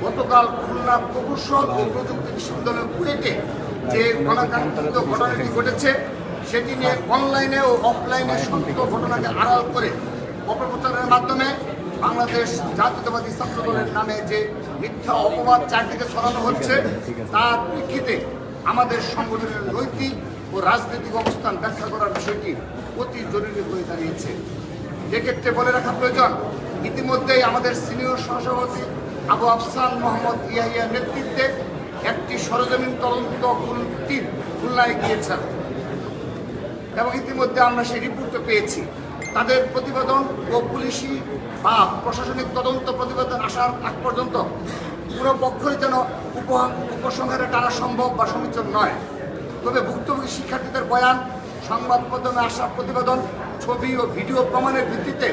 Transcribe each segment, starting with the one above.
গতকাল খুলনা প্রকৌশল ও প্রযুক্তি বিশ্ববিদ্যালয় কুয়েটে যে অনাকাঙ্ক্ষিত ঘটনাটি ঘটেছে সেটি নিয়ে অনলাইনে ও অফলাইনে সত্য ঘটনাকে আড়াল করে অপপ্রচারের মাধ্যমে বাংলাদেশ জাতীয়তাবাদী ছাত্র দলের নামে যে মিথ্যা অপবাদ চারদিকে ছড়ানো হচ্ছে তার প্রেক্ষিতে আমাদের সংগঠনের নৈতিক ও রাজনৈতিক অবস্থান ব্যাখ্যা করার বিষয়টি অতি জরুরি হয়ে দাঁড়িয়েছে। এক্ষেত্রে বলে রাখা প্রয়োজন, ইতিমধ্যেই আমাদের সিনিয়র সহসভাপতি আবু আফসান মোহাম্মদ ইয়াহিয়ার নেতৃত্বে একটি সরজমিন তদন্ত টিম খুলনায় গিয়েছেন এবং ইতিমধ্যে আমরা সেই রিপোর্টও পেয়েছি। তাদের প্রতিবেদন ও পুলিশি বা প্রশাসনিক তদন্ত প্রতিবেদন আসার আগ পর্যন্ত পুরো পক্ষই যেন উপসংহারে টানা সম্ভব বা সমীচীন নয়। তবে ভুক্তভোগী শিক্ষার্থীদের বয়ান, সংবাদ মাধ্যমে আসা প্রতিবেদন, ছবি ও ভিডিও প্রমাণের ভিত্তিতে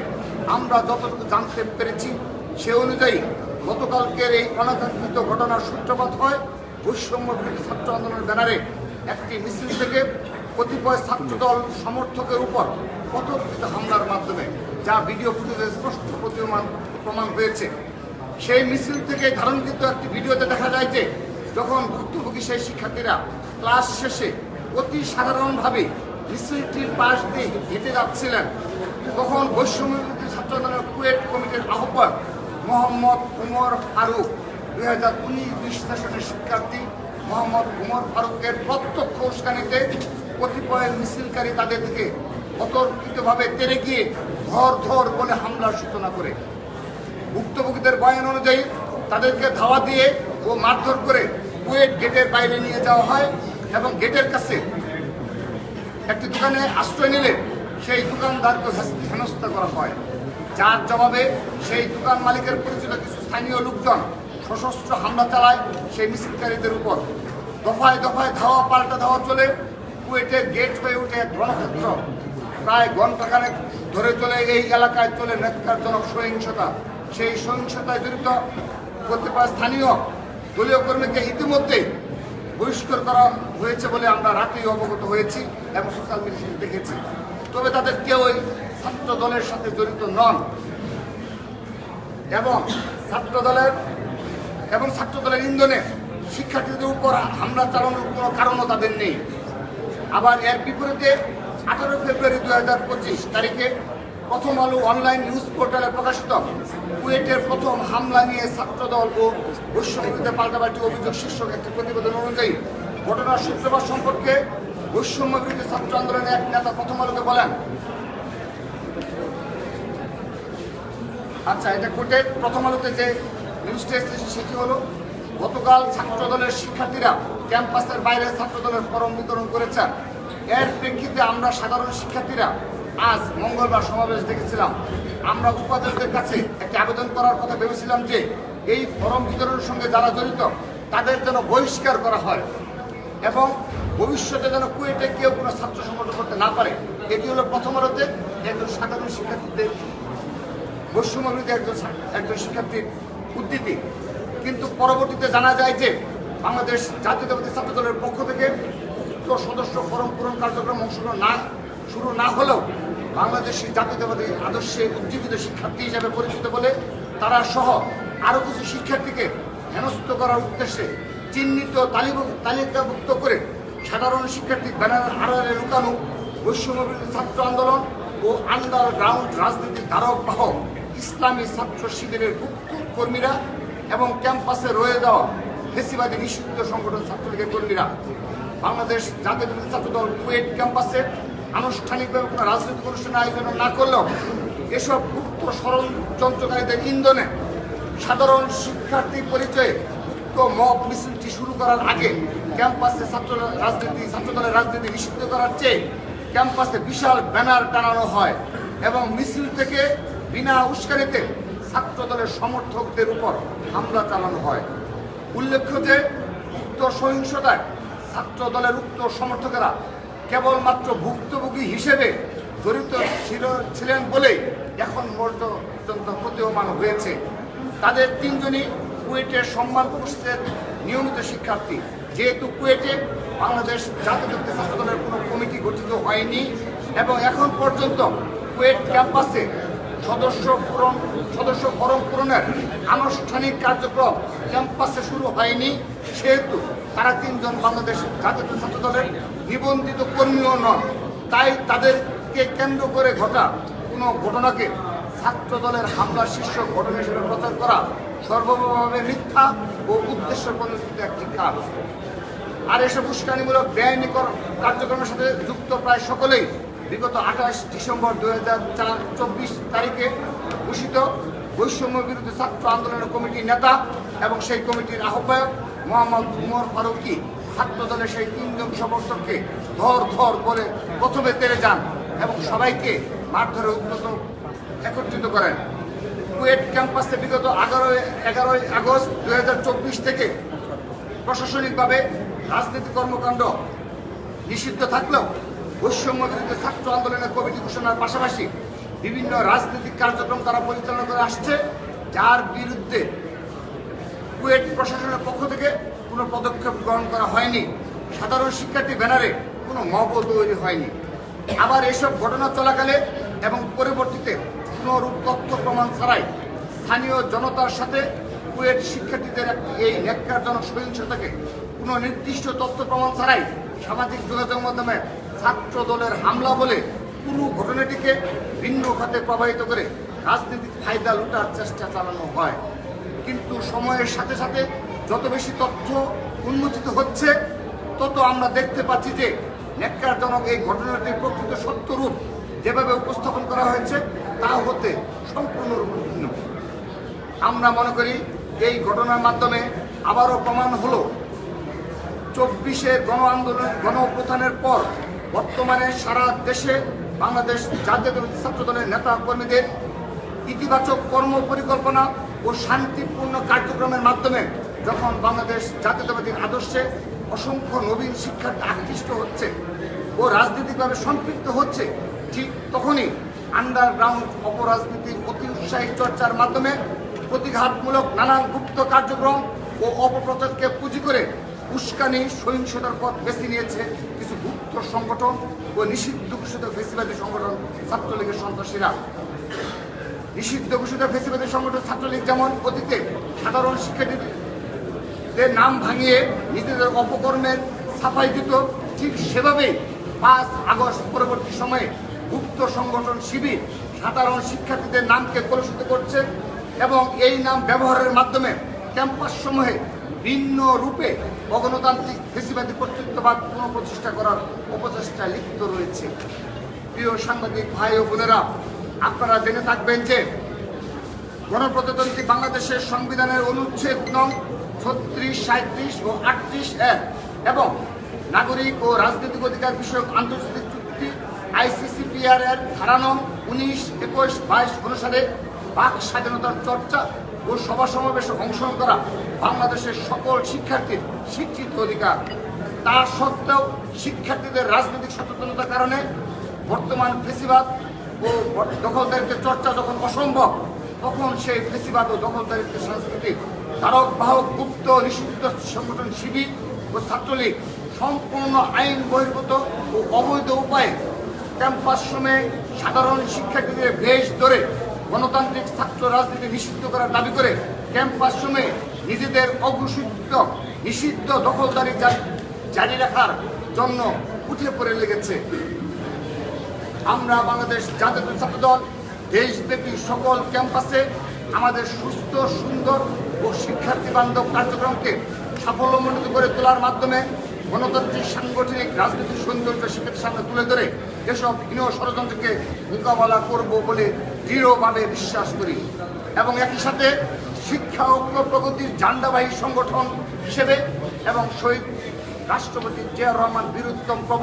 আমরা যতটুকু জানতে পেরেছি সে অনুযায়ী গতকালকের এই অনাকাঙ্ক্ষিত ঘটনার সূত্রপাত হয় বৈষম্য বিরোধী ছাত্র আন্দোলনের ব্যানারে একটি মিছিল থেকে কতিপয় ছাত্রদল সমর্থকের উপর পথকৃত হামলার মাধ্যমে, যা ভিডিও ফুটেজে স্পষ্ট প্রমাণ হয়েছে। সেই মিছিল থেকে ধারণকৃত একটি ভিডিওতে দেখা যায় যে যখন ভুক্তভোগী সেই শিক্ষার্থীরা ক্লাস শেষে অতি সাধারণভাবে মিছিলটির পাশ দিয়ে হেঁটে যাচ্ছিলেন, তখন বৈষম্য বিরোধী ছাত্র আন্দোলনের কুয়েট কমিটির আহ্বায়ক মোহাম্মদ উমর ফারুক 2019-20 সেশনের শিক্ষার্থী মোহাম্মদ উমর ফারুকের প্রত্যক্ষ উস্কানিতে কতিপয় মিছিলকারী তাদের দিকে অতর্কিতভাবে তেড়ে গিয়ে ধর বলে হামলার সূচনা করে। ভুক্তভোগীদের বয়ান অনুযায়ী তাদেরকে ধাওয়া দিয়ে ও মারধর করে কুয়েট গেটের বাইরে নিয়ে যাওয়া হয় এবং গেটের কাছে একটি দোকানে আশ্রয় নিলে সেই দোকানদারকে হেনস্থা করা হয়, যার জবাবে সেই দোকান মালিকের পরিচিত কিছু স্থানীয় লোকজন সশস্ত্র হামলা চালায় সেই মিছিলকারীদের উপর। দফায় দফায় ধাওয়া পাল্টা ধাওয়া চলে কুয়েটের গেট হয়ে উঠে এক রণক্ষেত্র। প্রায় ঘণ্টাখানেক ধরে চলে এই এলাকায় চলে ন্যক্কারজনক সহিংসতা। সেই সহিংসতায় জড়িত কতিপয় স্থানীয় দলীয় কর্মীকে ইতিমধ্যেই বহিষ্কার করা হয়েছে বলে আমরা রাতেই অবগত হয়েছি এবং সোশ্যাল মিডিয়ায় দেখেছি। তবে তাদের কেউই ছাত্র দলের সাথে জড়িত নন এবং ছাত্র দলের ইন্ধনে শিক্ষার্থীদের উপর হামলা চালানোর কোনো কারণও তাদের নেই। আবার এর বিপরীতে 18 ফেব্রুয়ারি 2025 তারিখে প্রথম আলো অনলাইন নিউজ পোর্টালে প্রকাশিত কুয়েটের প্রথম হামলা নিয়ে ছাত্রদল ও বৈষম্যবিরোধী পাল্টাপাল্টি অভিযোগ শীর্ষক একটি প্রতিবেদন অনুযায়ী ঘটনার সূত্রপাত সম্পর্কে বৈষম্য বিরোধী ছাত্র আন্দোলনের এক নেতা প্রথম আলোকে বলেন, আচ্ছা, এটা কোর্টের প্রথম আলোতে যে নিউজটা এসেছে সেটি হলো, গতকাল ছাত্রদলের শিক্ষার্থীরা ক্যাম্পাসের বাইরে ছাত্রদলের ফরম বিতরণ করেছেন। এর প্রেক্ষিতে আমরা সাধারণ শিক্ষার্থীরা আজ মঙ্গলবার সমাবেশ দেখেছিলাম। আমরা উপাচার্যের কাছে একটি আবেদন করার কথা ভেবেছিলাম যে এই ফরম বিতরণের সঙ্গে যারা জড়িত তাদের যেন বহিষ্কার করা হয় এবং ভবিষ্যতে যেন কুয়েটে কেউ কোনো ছাত্র সংগঠন করতে না পারে। এটি হলো প্রথম আলোতে একজন সাধারণ শিক্ষার্থীদের বৈষম্য বিরোধী একজন শিক্ষার্থীর উদ্ধৃতি। কিন্তু পরবর্তীতে জানা যায় যে বাংলাদেশ জাতীয়তাবাদী ছাত্র দলের পক্ষ থেকে উক্ত সদস্য ফরম পূরণ কার্যক্রম শুরু না হলেও বাংলাদেশি জাতীয়তাবাদী আদর্শে উজ্জীবিত শিক্ষার্থী হিসেবে পরিচিত বলে তারা সহ আরও কিছু শিক্ষার্থীকে হেনস্থ করার উদ্দেশ্যে চিহ্নিত তালিকাভুক্ত করে সাধারণ শিক্ষার্থী ব্যানার আড়ালে লুকানো বৈষম্যবিরোধী ছাত্র আন্দোলন ও আন্ডারগ্রাউন্ড রাজনীতির ধারক বাহক ইসলামী ছাত্র শিবিরের গুপ্ত কর্মীরা এবং ক্যাম্পাসে রয়ে যাওয়া ফেসিবাদী নিষিদ্ধ সংগঠন ছাত্রলীগের কর্মীরা বাংলাদেশ জাতীয়তাবাদী ছাত্র দল কুয়েট ক্যাম্পাসে আনুষ্ঠানিকভাবে কোনো রাজনৈতিক অনুষ্ঠান আয়োজন না করলেও এসব গুপ্ত ষড়যন্ত্রকারীদের ইন্ধনে সাধারণ শিক্ষার্থী পরিচয়ে মব মিছিলটি শুরু করার আগে ক্যাম্পাসে ছাত্রদলের রাজনীতি নিষিদ্ধ করার চেয়ে ক্যাম্পাসে বিশাল ব্যানার টানানো হয় এবং মিছিল থেকে বিনা উস্কানিতে ছাত্রদলের সমর্থকদের উপর হামলা চালানো হয়। উল্লেখ্য যে উক্ত সহিংসতায় ছাত্রদলের উক্ত সমর্থকেরা কেবলমাত্র ভুক্তভোগী হিসেবে জড়িত ছিলেন বলেই এখন পর্যন্ত প্রতীয়মান হয়েছে। তাদের তিনজনই কুয়েটের সম্মান কোর্সের নিয়মিত শিক্ষার্থী। যেহেতু কুয়েটে বাংলাদেশ জাতীয়তাবাদী ছাত্র দলের কোনো কমিটি গঠিত হয়নি এবং এখন পর্যন্ত কুয়েট ক্যাম্পাসে সদস্য ফরম পূরণের আনুষ্ঠানিক কার্যক্রম ক্যাম্পাসে শুরু হয়নি, সেহেতু তারা 3 জন বাংলাদেশ জাতীয় ছাত্র দলের নিবন্ধিত কর্মীও নন। তাই তাদেরকে কেন্দ্র করে ঘটা কোনো ঘটনাকে ছাত্র দলের হামলা শীর্ষক ঘটনা হিসেবে প্রচার করা সর্বভাবে মিথ্যা ও উদ্দেশ্য প্রণোদিত একটি কাজ। আর এসব উস্কানিমূলক বেআইনি কার্যক্রমের সাথে যুক্ত প্রায় সকলেই বিগত 28 ডিসেম্বর 2024 তারিখে ঘোষিত বৈষম্য বিরোধী ছাত্র আন্দোলনের কমিটির নেতা এবং সেই কমিটির আহ্বায়ক মোহাম্মদ উমর ফারুকি ছাত্র দলের সেই 3 জন সমর্থককে ধর করে প্রথমে তেড়ে যান এবং সবাইকে মারধরে একত্রিত করেন। কুয়েট ক্যাম্পাসে বিগত 11 আগস্ট 2024 থেকে প্রশাসনিকভাবে রাজনৈতিক কর্মকাণ্ড নিষিদ্ধ থাকলেও বৈষম্য বিরোধী ছাত্র আন্দোলনের কমিটি ঘোষণার পাশাপাশি বিভিন্ন রাজনৈতিক কার্যক্রম তারা পরিচালনা করে আসছে, যার বিরুদ্ধে কুয়েট প্রশাসনের পক্ষ থেকে কোনো পদক্ষেপ গ্রহণ করা হয়নি। সাধারণ শিক্ষার্থী ব্যানারে কোনো মবও তৈরি হয়নি। আবার এসব ঘটনা চলাকালে এবং পরবর্তীতে কোনোরূপ তথ্য প্রমাণ ছাড়াই স্থানীয় জনতার সাথে কুয়েট শিক্ষার্থীদের এই ন্যাক্কারজনক সহিংসতাকে কোনো নির্দিষ্ট তথ্য প্রমাণ ছাড়াই সামাজিক যোগাযোগ মাধ্যমে ছাত্র দলের হামলা বলে পুরো ঘটনাটিকে ভিন্ন খাতে প্রবাহিত করে রাজনৈতিক ফায়দা লুটার চেষ্টা চালানো হয়। কিন্তু সময়ের সাথে সাথে যত বেশি তথ্য উন্মোচিত হচ্ছে, তত আমরা দেখতে পাচ্ছি যে ন্যাক্কারজনক এই ঘটনাটির প্রকৃত সত্যরূপ যেভাবে উপস্থাপন করা হয়েছে তা হতে সম্পূর্ণরূপ ভিন্ন। আমরা মনে করি এই ঘটনার মাধ্যমে আবারও প্রমাণ হলো 24-এর গণ আন্দোলন গণ অভ্যুত্থানের পর বর্তমানে সারা দেশে বাংলাদেশ জাতীয়তাবাদী ছাত্র দলের নেতা কর্মীদের ইতিবাচক কর্ম পরিকল্পনা ও শান্তিপূর্ণ কার্যক্রমের মাধ্যমে যখন বাংলাদেশ জাতীয়তাবাদীর আদর্শে অসংখ্য নবীন শিক্ষার্থী আকৃষ্ট হচ্ছে ও রাজনৈতিকভাবে সম্পৃক্ত হচ্ছে, ঠিক তখনই আন্ডারগ্রাউন্ড অপরাজনীতির অতি উৎসাহী চর্চার মাধ্যমে প্রতিঘাতমূলক নানান গুপ্ত কার্যক্রম ও অপপ্রচারকে পুঁজি করে উস্কানি সহিংসতার পথ বেছে নিয়েছে কিছু গুপ্ত সংগঠন ও নিষিদ্ধ ঘোষিত ফেসিবাদী সংগঠন ছাত্রলীগের সন্ত্রাসীরা। নিষিদ্ধ ঘোষিত ফেসিবাদী সংগঠন ছাত্রলীগ যেমন অতীতে সাধারণ শিক্ষার্থীদের নাম ভাঙিয়ে নিজেদের অপকর্মের ছাপাই দিত, ঠিক সেভাবেই 5 আগস্ট পরবর্তী সময়ে গুপ্ত সংগঠন শিবির সাধারণ শিক্ষার্থীদের নামকে কলুষিত করছে এবং এই নাম ব্যবহারের মাধ্যমে ক্যাম্পাস সমূহে ভিন্ন রূপে অগণতান্ত্রিক ফেসিবাদী কর্তৃত্ববাদ পুনঃপ্রতিষ্ঠা করার অপচেষ্টায় লিপ্ত রয়েছে। প্রিয় সাংবাদিক ভাই ও বোনেরা, আপনারা জেনে থাকবেন যে গণপ্রজাতন্ত্রী বাংলাদেশের সংবিধানের অনুচ্ছেদ নং 36, 37 ও 38 এবং নাগরিক ও রাজনৈতিক অধিকার বিষয়ক আন্তর্জাতিক চুক্তি ICCPR এর ধারা নং 19, 21, 22 অনুসারে বাক স্বাধীনতার চর্চা ও সভা সমাবেশে অংশগ্রহণ করা বাংলাদেশের সকল শিক্ষার্থীর স্বীকৃত অধিকার। তা সত্ত্বেও শিক্ষার্থীদের রাজনৈতিক সচেতনতার কারণে বর্তমান ফেসিবাদ ও দখলদারিত্বের চর্চা যখন অসম্ভব, তখন সেই ফেসিবাদ ও দখলদারিত্বের সংস্কৃতির ধারক বাহক গুপ্ত নিষিদ্ধ সংগঠন শিবির ও ছাত্রলীগ সম্পূর্ণ আইন বহির্ভূত ও অবৈধ উপায়ে ক্যাম্পাস সময়ে সাধারণ শিক্ষার্থীদের বেশ ধরে গণতান্ত্রিক ছাত্র রাজনীতি নিষিদ্ধ করার দাবি করে ক্যাম্পাস সময়ে নিজেদের অঘোষিত নিষিদ্ধ দখলদারি জারি রাখার জন্য উঠে পড়ে লেগেছে। আমরা বাংলাদেশ জাতীয় ছাত্র দল দেশব্যাপী সকল ক্যাম্পাসে আমাদের সুস্থ, সুন্দর ও শিক্ষার্থী বান্ধব কার্যক্রমকে সাফল্যমণ্ডিত করে তোলার মাধ্যমে গণতান্ত্রিক সাংগঠনিক রাজনৈতিক সৌন্দর্য শিক্ষার্থীর সামনে তুলে ধরে এসব হীন ষড়যন্ত্রকে মোকাবেলা করব বলে দৃঢ়ভাবে বিশ্বাস করি এবং একই সাথে শিক্ষা ঐক্য প্রগতির ঝান্ডাবাহী সংগঠন হিসেবে এবং শহীদ রাষ্ট্রপতি জিয়াউর রহমান বীরোত্তম